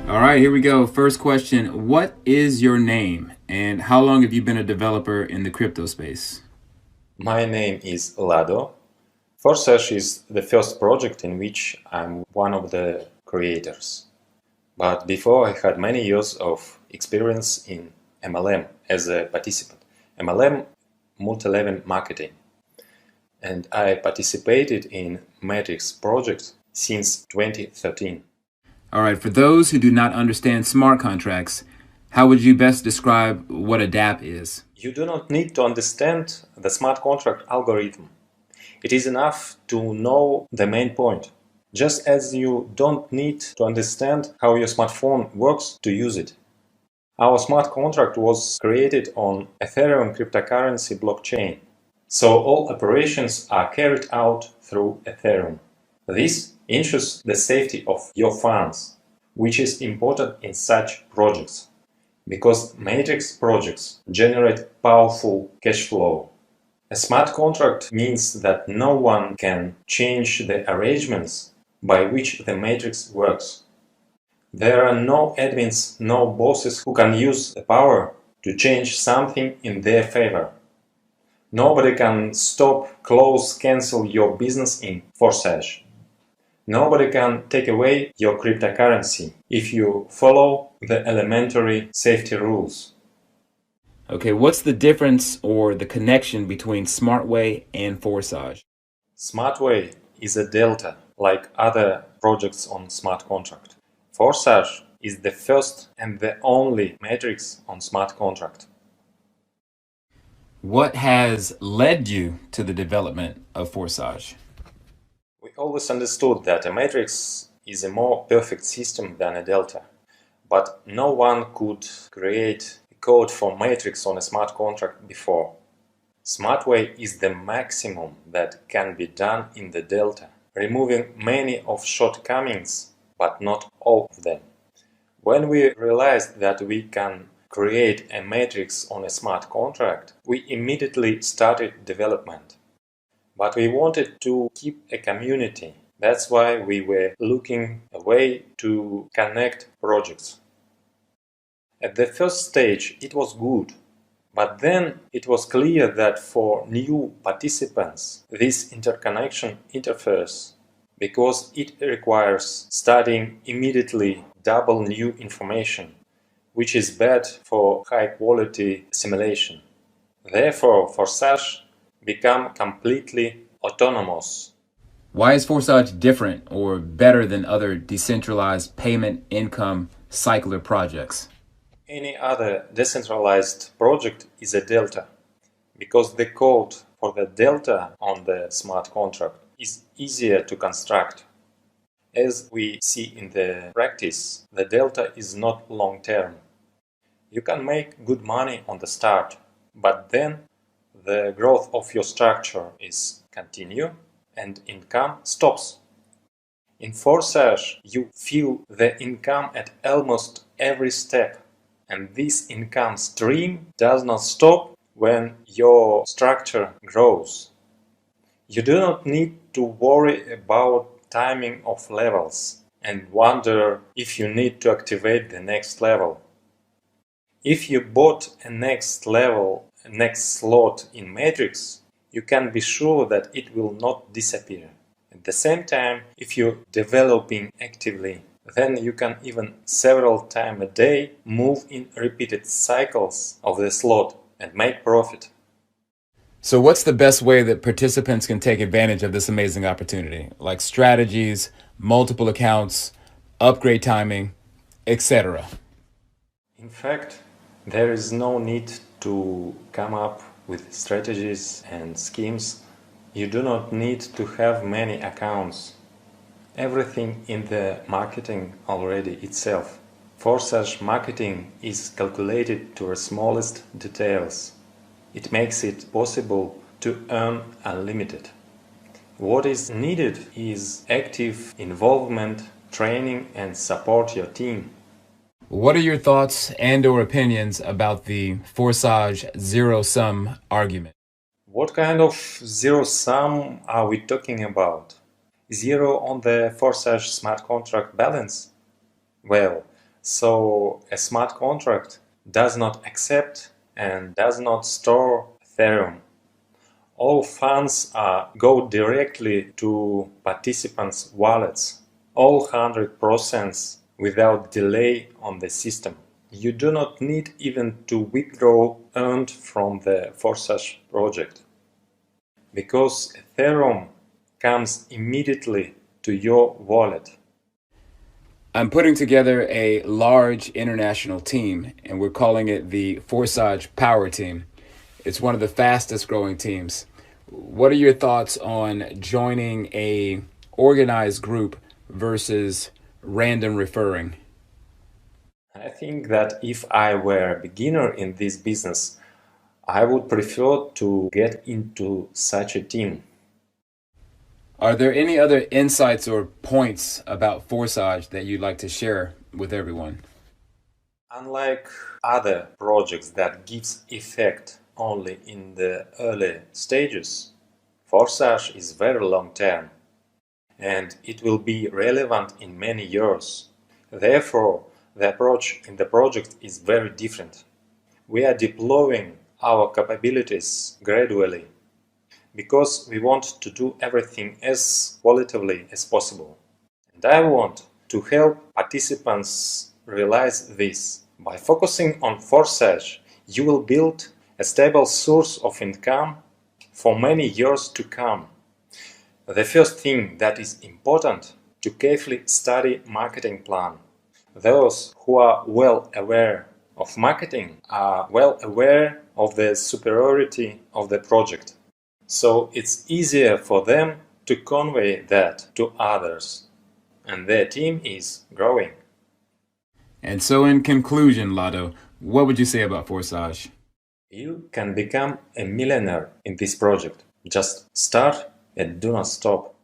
All right, here we go. First question. What is your name and how long have you been a developer in the crypto space? My name is Lado. Forsage is the first project in which I'm one of the creators. But before, I had many years of experience in MLM as a participant. MLM, multi-level marketing. And I participated in Matrix project since 2013. All right, for those who do not understand smart contracts, how would you best describe what a dApp is? You do not need to understand the smart contract algorithm. It is enough to know the main point, just as you don't need to understand how your smartphone works to use it. Our smart contract was created on Ethereum cryptocurrency blockchain, so all operations are carried out through Ethereum. This ensures the safety of your funds, which is important in such projects, because Matrix projects generate powerful cash flow. A smart contract means that no one can change the arrangements by which the matrix works. There are no admins, no bosses who can use the power to change something in their favor. Nobody can stop, close, cancel your business in Forsage. Nobody can take away your cryptocurrency if you follow the elementary safety rules. Okay, what's the difference or the connection between SmartWay and Forsage? SmartWay is a delta, like other projects on smart contract. Forsage is the first and the only matrix on smart contract. What has led you to the development of Forsage? We always understood that a matrix is a more perfect system than a delta, but no one could create code for matrix on a smart contract before. SmartWay is the maximum that can be done in the delta, removing many of shortcomings, but not all of them. When we realized that we can create a matrix on a smart contract, we immediately started development. But we wanted to keep a community. That's why we were looking a way to connect projects. At the first stage, it was good, but then it was clear that for new participants, this interconnection interferes because it requires studying immediately double new information, which is bad for high-quality assimilation. Therefore, Forsage become completely autonomous. Why is Forsage different or better than other decentralized payment income cycler projects? Any other decentralized project is a delta, because the code for the delta on the smart contract is easier to construct. As we see in the practice, the delta is not long-term. You can make good money on the start, but then the growth of your structure is continue and income stops. In Forsage, you feel the income at almost every step. And this income stream does not stop when your structure grows. You do not need to worry about timing of levels and wonder if you need to activate the next level. If you bought a next slot in Matrix, you can be sure that it will not disappear. At the same time, if you're developing actively, then you can even several times a day move in repeated cycles of the slot and make profit. So what's the best way that participants can take advantage of this amazing opportunity? Like strategies, multiple accounts, upgrade timing, etc. In fact, there is no need to come up with strategies and schemes. You do not need to have many accounts. Everything in the marketing already itself. Forsage marketing is calculated to the smallest details. It makes it possible to earn unlimited. What is needed is active involvement, training and support your team. What are your thoughts and/or opinions about the Forsage zero-sum argument? What kind of zero sum are we talking about? Zero on the Forsage smart contract balance? Well, so a smart contract does not accept and does not store Ethereum. All funds go directly to participants' wallets, all 100% without delay on the system. You do not need even to withdraw earned from the Forsage project, because Ethereum comes immediately to your wallet. I'm putting together a large international team, and we're calling it the Forsage Power Team. It's one of the fastest growing teams. What are your thoughts on joining a organized group versus random referring? I think that if I were a beginner in this business, I would prefer to get into such a team. Are there any other insights or points about Forsage that you'd like to share with everyone? Unlike other projects that gives effect only in the early stages, Forsage is very long term and it will be relevant in many years. Therefore, the approach in the project is very different. We are deploying our capabilities gradually because we want to do everything as qualitatively as possible. And I want to help participants realize this. By focusing on Forsage, you will build a stable source of income for many years to come. The first thing that is important to carefully study marketing plan. Those who are well aware of marketing are well aware of the superiority of the project. So it's easier for them to convey that to others. And their team is growing. And so in conclusion, Lado, what would you say about Forsage? You can become a millionaire in this project. Just start and do not stop.